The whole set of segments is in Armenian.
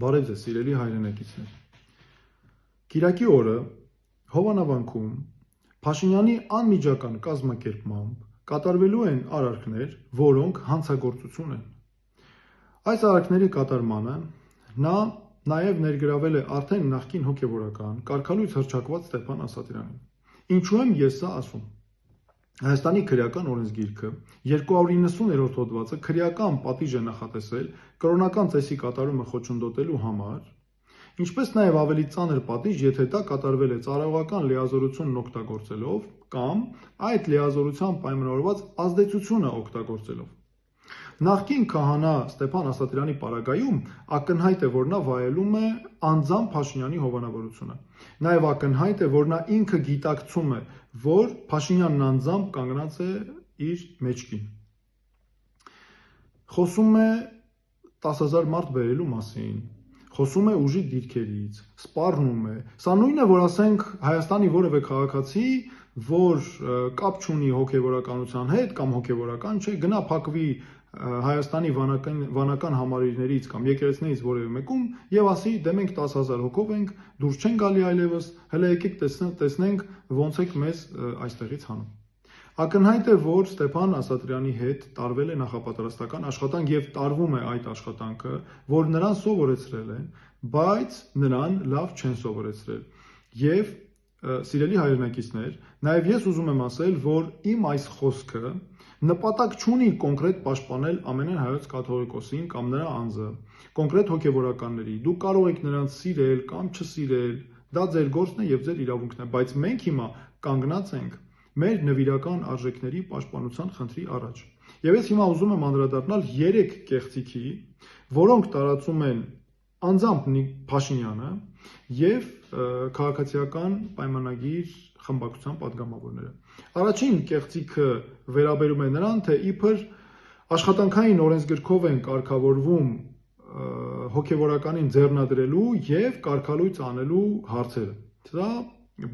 Բարև ձեզ, սիրելի հայրենակիցներ։ Կիրակի օրը Հովանավանքում Փաշինյանի անմիջական կազմակերպմամբ կատարվելու են արարքներ, որոնք հանցագործություն են։ Այս արարքների կատարմանը նա նաև ներգրավել է արդեն նախկին հոգևորական կարգալույց հռչակված Ստեփան Ասատրյանին։ Ինչու եմ ես սա ասում։ Հայաստանի քրեական օրենսգիրքը 290-րդ հոդվածը քրեական պատիժ է նախատեսել կրոնական ծեսի կատարումը խոչընդոտելու համար, ինչպես նաև ավելի ծանր պատիժ, եթե դա կատարվել է ծառայողական լիազորությունն օգտագործելով կամ այդ լիազորության պայմանավորված ազդեցությունը օգտագործելով։ Նախկին քահանա Ստեփան Ասատրյանի պարագայում ակնհայտ է, որ նա վայելում է անձամբ Փաշինյանի հովանավորությունը։ Նաև ակնհայտ է, որ նա ինքը գիտակցում է, որ Փաշինյանն անձամբ կանգնած է իր մեջքին։ Խոսում է 10,000 մարդ բերելու մասին, խոսում է ուժի դիրքերից, սպառնում է։ Սա նույնն է, որ ասենք Հայաստանի որևէ քաղաքացի, որ կապ չունի հոգևորականության հետ կամ հոգևորական չէ, գնա փակվի Հայաստանի վանական համալիրներից կամ եկեղեցիներից որևէ մեկում եւ ասի, դե մենք 10,000 հոգով ենք, դուրս չեն գալի այլևս, հələ եկեք տեսնենք ոնց եք մեզ այստեղից հանում։ Ակնհայտ է, որ Ստեփան Ասատրյանի հետ տարվել է նախապատրաստական աշխատանք եւ տարվում է այդ աշխատանքը, որ նրան սովորեցրել են, բայց նրան լավ չեն սովորեցրել։ Եվ սիրելի հայրենակիցներ, նաև ես ուզում եմ ասել, որ իմ այս խոսքը նպատակ չունի կոնկրետ պաշտպանել ամենայն հայոց կաթողիկոսին կամ նրա անձը, կոնկրետ հոգևորականների։ Դուք կարող եք նրանց սիրել կամ չսիրել, դա ձեր գործն է եւ ձեր իրավունքն է, բայց մենք հիմա կանգնած ենք մեր նվիրական արժեքների պաշտպանության խնդրի առաջ։ Եվ ես հիմա ուզում եմ անդրադառնալ 3 կեղծիքի, որոնք տարածում են անձամբ Փաշինյանը եւ քաղաքացիական պայմանագիր խմբակցության падգամավորները։ Առաջին կեղծիքը վերաբերում է նրան, թե իբր աշխատանքային օրենսգրքով են կարգավորվում հոգևորականին ձեռնադրելու եւ կարգալույց անելու հարցերը։ Սա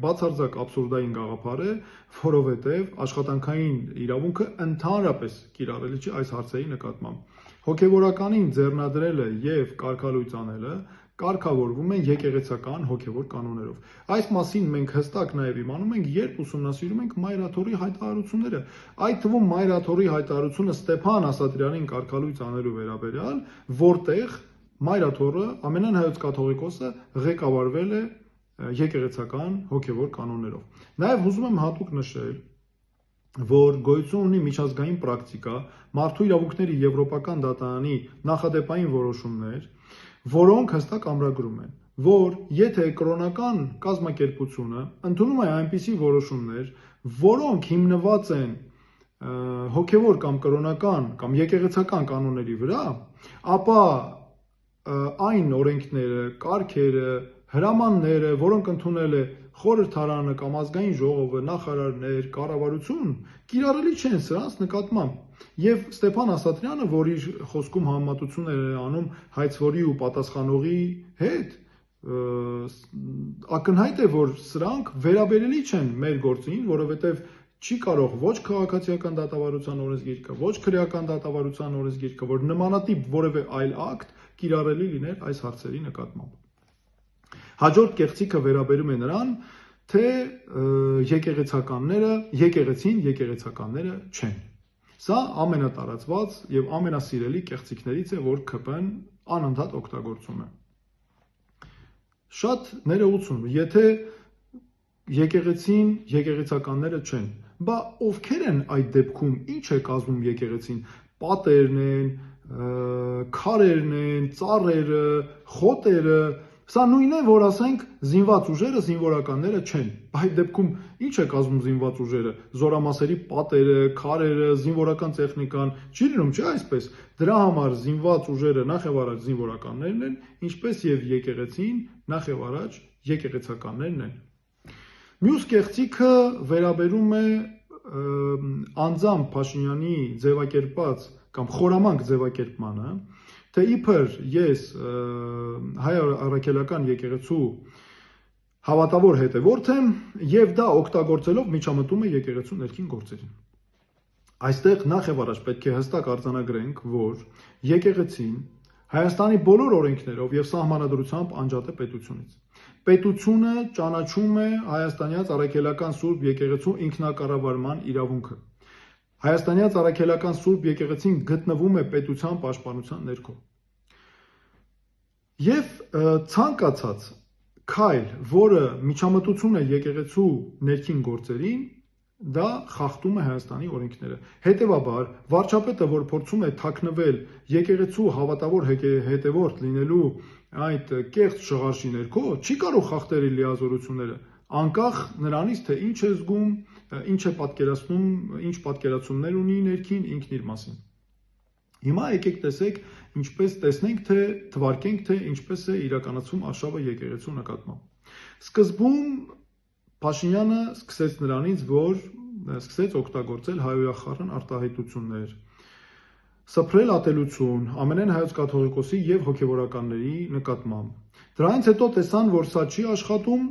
բացարձակ աբսուրդային գաղափար է, որովհետեւ աշխատանքային իրավունքը ընդհանրապես կիրառելի չէ այս հարցերի նկատմամբ։ Հոգևորականին ձեռնադրելը եւ կարգալույց անելը կարգավորվում են եկեղեցական հոգևոր կանոններով։ Այս մասին մենք հստակ նաև իմանում ենք, երբ ուսումնասիրում ենք Մայրաթորի հայտարարությունները։ Այդ թվում Մայրաթորի հայտարարությունը Ստեփան Ասատրյանին կարգալույց անելու վերաբերյալ, որտեղ Մայրաթորը, ամենայն հայոց կաթողիկոսը ղեկավարվել է եկեղեցական հոգևոր կանոններով։ Նաև ուզում եմ հատուկ նշել, որ գոյություն ունի միջազգային պրակտիկա, մարդու իրավունքների եվրոպական դատարանի նախադեպային որոշումներ, որոնք հստակ ամրագրում են, որ եթե կրոնական կազմակերպությունը ընդունում է այնպիսի որոշումներ, որոնք հիմնված են հոգևոր կամ կրոնական կամ եկեղեցական կանոնների վրա, ապա այն օրենքները, կարգերը, հրամանները, որոնք ընդունել է խորհրդարանը կամ ազգային ժողովը, նախարարներ, կառավարություն, կիրառելի չեն սրանց նկատմամբ։ Եվ Ստեփան Ասատրյանը, որ իր խոսքում համեմատություններ է անում հայցվորի ու պատասխանողի հետ, ակնհայտ է, որ սրանք վերաբերելի չեն մեր գործին, որովհետև չի կարող ոչ քաղաքացիական դատավարության օրենսգիրքը, ոչ քրեական դատավարության օրենսգիրքը, որ նմանատիպ որևէ այլ ակտ կիրառելի լիներ այս հարցերի նկատմամբ։ Հաջորդ կեղծիքը վերաբերում է նրան, թե եկեղեցիները չեն։ Սա ամենատարածված եւ ամենասիրելի կեղծիքներից է, որ ԿՊ-ն անընդհատ օգտագործում է։ Շատ ներողություն, եթե եկեղեցականները չեն, բա ովքեր են այդ դեպքում, ինչ է կազմում եկեղեցին, պատերն են, քարերն են, ծառերը, խոտերը, սա նույնն է, որ ասենք զինված ուժերը, զինվորականները չեն։ Այդ դեպքում ինչ է կազմում զինված ուժերը, զորամասերի պատերը, քարերը, զինվորական տեխնիկան, չի լինում, չէ՞ այսպես։ Դրա համար զինված ուժերը նախևառաջ զինվորականներն են, ինչպես եւ եկեղեցին նախևառաջ եկեղեցականներն են։ Մյուս կեղծիքը վերաբերում է անձամբ Փաշինյանի ձևակերպած կամ խորամանկ ձևակերպմանը, թե իբր ես հայ առաքելական եկեղեցու հավատավոր հետևորդ եմ եւ դա օգտագործելով միջամտում է եկեղեցու ներքին գործերին։ Այստեղ նախ եւ առաջ պետք է հստակ արձանագրենք, որ եկեղեցին Հայաստանի բոլոր օրենքներով եւ սահմանադրությամբ անջատ է պետությունից։ Պետությունը ճանաչում է հայաստանյաց առաքելական Սուրբ եկեղեցու ինքնակառավարման իրավունքը։ Հայաստանյաց առաքելական Սուրբ եկեղեցին գտնվում է պետության պաշտպանության ներքո։ Եվ ցանկացած քայլ, որը միջամտություն է եկեղեցու ներքին գործերին, դա խախտում է Հայաստանի օրենքները։ Հետևաբար, վարչապետը, որ փորձում է թաքնվել եկեղեցու հավատավոր հետևորդ լինելու այդ կեղծ շղարշի ներքո, չի կարող խախտել իր լիազորությունները, անկախ նրանից, թե ինչ է զգում, ինչ է պատկերացնում, ինչ պատկերացումներ ունի ներքին ինքն իր մասին։ Հիմա եկեք տեսնենք, թե թվարկենք, թե ինչպես է իրականացվում արշավը եկեղեցու նկատմամբ։ Սկզբում Փաշինյանը սկսեց նրանից, որ սկսեց օգտագործել հայոյախառն արտահայտություններ, սփռել ատելություն ամենայն հայոց կաթողիկոսի եւ հոգեվորականների նկատմամբ։ Դրանից հետո տեսան, որ սա չի աշխատում,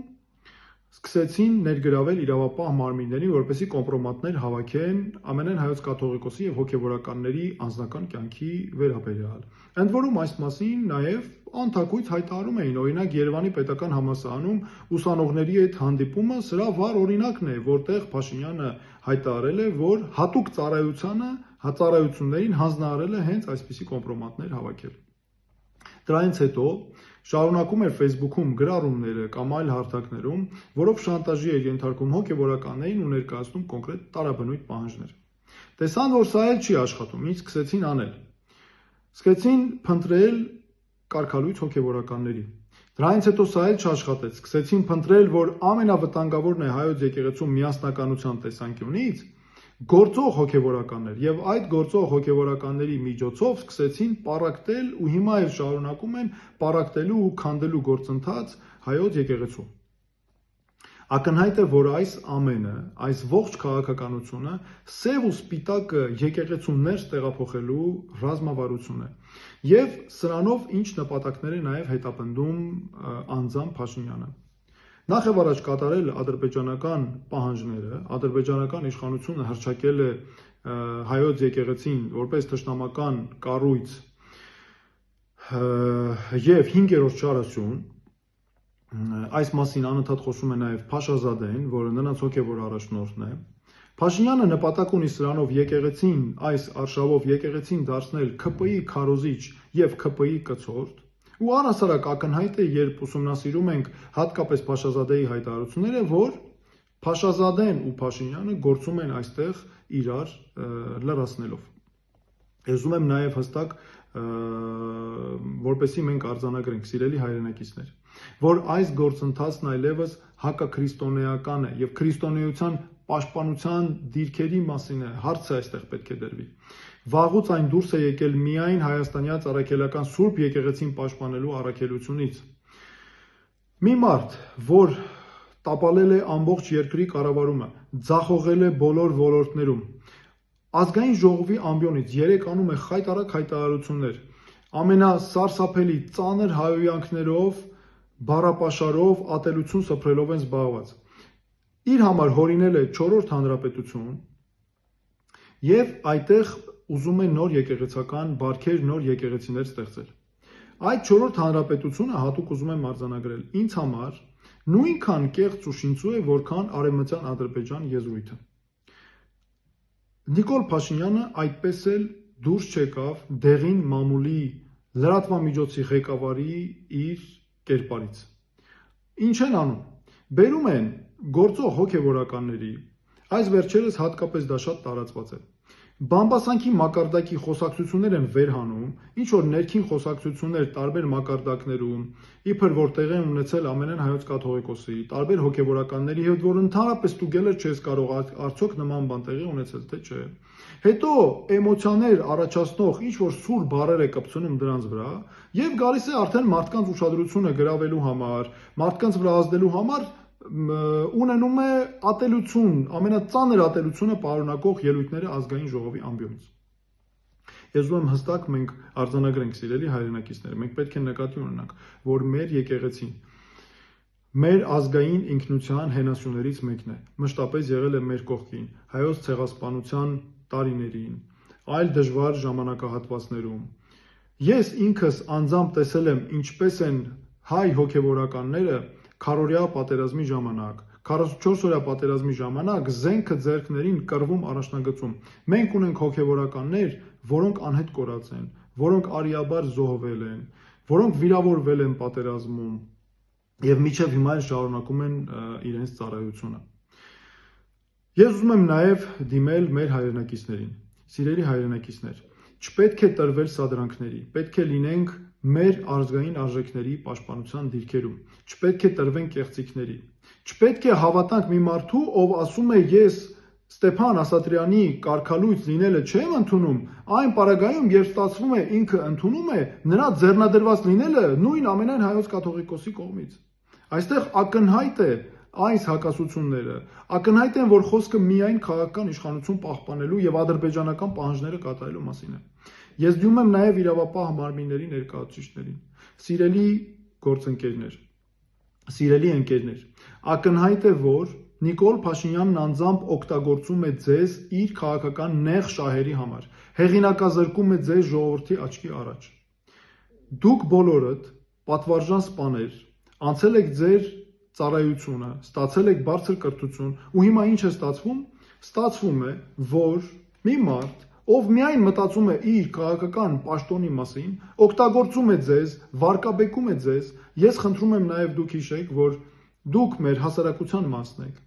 սկսեցին ներգրավել իրավապահ մարմիններին, որպեսզի կոմպրոմատներ հավաքեն ամենայն հայոց կաթողիկոսի եւ հոգեվորականների անձնական կյանքի վերաբերյալ։ Ընդ որում այս մասին նաեւ անթակույց հայտարարում էին, օրինակ Երևանի պետական համալսարանում ուսանողների հետ հանդիպումը սրա վառ օրինակն է, որտեղ Փաշինյանը հայտարարել է, որ հատուկ ծառայություններին հանձնարարել է հենց այսպիսի կոմպրոմատներ հավաքել։ Դրանից հետո շարունակում էր Facebook-ում գրառումները կամ այլ հարթակներում, որով շանտաժի էր ենթարկում հոգեվորականներին ու ներկայացնում կոնկրետ տարաբնույթ պահանջներ։ Տեսան, որ սա էլ չի աշխատում, ինչ սկսեցին անել։ Սկսեցին փնտրել կարգալույց հոգեվորականների։ Դրանից հետո սա էլ չաշխատեց, սկսեցին փնտրել, որ ամենավտանգավորն է հայոց եկեղեցու միասնականության տեսանկյունից գործող հոգեվորականներ, եւ այդ գործող հոգեվորականների միջոցով սկսեցին պառակտել ու հիմա էլ շարունակում են պառակտելու ու քանդելու գործընթաց հայոց եկեղեցու։ Ակնհայտ է, որ այս ամենը, այս ողջ քաղաքականությունը սև ու սպիտակը եկեղեցու ներս տեղափոխելու ռազմավարություն է։ Եվ սրանով ինչ նպատակներ է նաև հետապնդում անձամբ Փաշինյանը։ Նախ եւ առաջ կատարել ադրբեջանական պահանջները, ադրբեջանական իշխանությունը հռչակել է հայոց եկեղեցին որպես թշնամական կառույց եւ 5-րդ չարասյուն։ Այս մասին անընդհատ խոսում է նաև Փաշազադեն, որը նրանց հոգևոր առաջնորդն է։ Փաշինյանը նպատակ ունի սրանով եկեղեցին, այս արշավով եկեղեցին դարձնել ՔՊ-ի քարոզիչ եւ ՔՊ-ի կցորդ։ Ու առհասարակ ակնհայտ է, երբ ուսումնասիրում ենք հատկապես Փաշազադեի հայտարարությունները, որ Փաշազադեն ու Փաշինյանը գործում են այստեղ իրար լրացնելով։ Ուզում եմ նաև հստակ, որպեսզի մենք արձանագրենք, սիրելի հայրենակիցներ, որ այս գործընթացն այլևս հակաքրիստոնեական է եւ քրիստոնեության պաշտպանության դիրքերի մասին է, հարցը այստեղ պետք է դրվի։ Վաղուց այն դուրս է եկել միայն հայաստանյաց առաքելական Սուրբ եկեղեցին պաշտպանելու առաքելությունից։ Մի մարդ, որ տապալել է ամբողջ երկրի կառավարումը, ձախողել է բոլոր ոլորտներում, ազգային ժողովի ամբիոնից 3 անում է խայտարակ հայտարարություններ, ամենասարսափելի ծանր հայոյանքներով, բառապաշարով, ատելություն սփռելով են զբաղված։ Իր համար հորինել է 4-րդ հանրապետություն եւ այդտեղ ուզում է նոր եկեղեցական բարքեր, նոր եկեղեցիներ ստեղծել։ Այդ 4-րդ հանրապետությունը հատուկ ուզում եմ արձանագրել։ Ինձ համար նույնքան կեղծ ու շինծու է, որքան արևմտյան Ադրբեջան եզրույթը։ Նիկոլ Փաշինյանը այդպես էլ դուրս չեկավ դեղին մամուլի լրատվամիջոցի ղեկավարի իր կերպարից։ Ինչ են անում։ Բերում են գործող հոգեվորականների, այս վերջերս հատկապես դա շատ տարածված է։ Բամբասանքի մակարդակի խոսակցություններ են վերհանում, ինչ որ ներքին խոսակցություններ տարբեր մակարդակներում, իբր որ տեղ են ունեցել ամենայն հայոց կաթողիկոսի, տարբեր հոգեվորականների հետ, որ ընդհանրապես ստուգել էր չես կարող արդյոք նման բան տեղի ունեցել, թե չէ։ Հետո էմոցիաներ առաջացնող ինչ որ սուր բառեր է կպցնում դրանց վրա եւ գալիս է արդեն մարդկանց ուշադրությունը գրավելու համար, մարդկանց վրա ազդելու համար ունենում է ատելություն, ամենածանր ատելությունը պարունակող ելույթները ազգային ժողովի ամբիոնից։ Ես ուզում եմ հստակ մենք արձանագրենք, սիրելի հայրենակիցներ, մենք պետք է նկատի ունենանք, որ մեր եկեղեցին մեր ազգային ինքնության հենասյուներից մեկն է, մշտապես եղել է մեր կողքին, հայոց ցեղասպանության տարիներին, այլ դժվար ժամանակահատվածներում, Ես ինքս անձամբ տեսել եմ ինչպես են հայ հոգևորականները քարորյա պատերազմի ժամանակ, 44-օրյա պատերազմի ժամանակ զենքը ձեռքներին կռվում առաջնագծում։ Մենք ունենք հոգևորականներ, որոնք անհետ կորած են, որոնք արիաբար զոհվել են, որոնք վիրավորվել են պատերազմում եւ մինչեւ հիմա էլ շարունակում են իրենց ծառայությունը։ Ես ուզում եմ նաեւ դիմել մեր հայրենակիցներին, սիրելի հայրենակիցներ, չպետք է տրվել սադրանքների, պետք է լինենք մեր ազգային արժեքների պաշտպանության դիրքերում, չպետք է տրվենք կեղծիքների, չպետք է հավատանք մի մարդու, ով ասում է ես Ստեփան Ասատրյանի կարգալույծ լինելը չեմ ընդունում, այն պարագայում, երբ ստացվում է ինքը ընդունում է, նրա ձեռնադրված լինելը նույն ամենայն հայոց կաթողիկոսի կողմից։ Այստեղ ակնհայտ է այս հակասությունները, ակնհայտ են, որ խոսքը միայն քաղաքական իշխանություն պահպանելու եւ ադրբեջանական պահանջները կատարելու մասին է։ Ես դիմում եմ նաեւ իրավապահ մարմինների ներկայացուցիչներին, սիրելի գործընկերներ, սիրելի ընկերներ, ակնհայտ է, որ Նիկոլ Փաշինյանն անձամբ օգտագործում է ձեզ իր քաղաքական նեղ շահերի համար, հեղինակազրկում է ձեզ ժողովրդի աչքի առաջ։ Դուք բոլորդ պատվարժան սպաներ, անցել եք ձեր ծառայությունը, ստացել եք բարձր կրթություն, ու հիմա ինչ է ստացվում։ Ստացվում է, որ մի մարդ, ով միայն մտածում է իր քաղաքական պաշտոնի մասին, օգտագործում է ձեզ, վարկաբեկում է ձեզ։ Ես խնդրում եմ նաև դուք հիշեք, որ դուք մեր հասարակության մասն եք։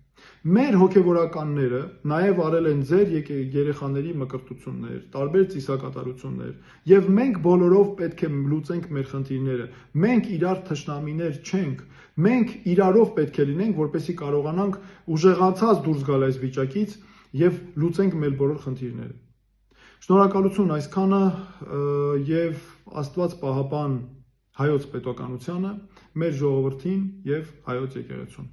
Մեր հոգևորականները նաև արել են ձեր երեխաների մկրտություններ, տարբեր ծիսակատարություններ, եւ մենք բոլորով պետք է լուծենք մեր խնդիրները։ Մենք իրար թշնամիներ չենք, մենք իրարով պետք է լինենք, որպեսզի կարողանանք ուժեղացած դուրս գալ այս վիճակից եւ լուծենք մեր բոլոր խնդիրները։ Շնորհակալություն այսքանը եւ Աստված պահապան հայոց պետականությանը, մեր ժողովրդին եւ հայոց եկեղեցուն։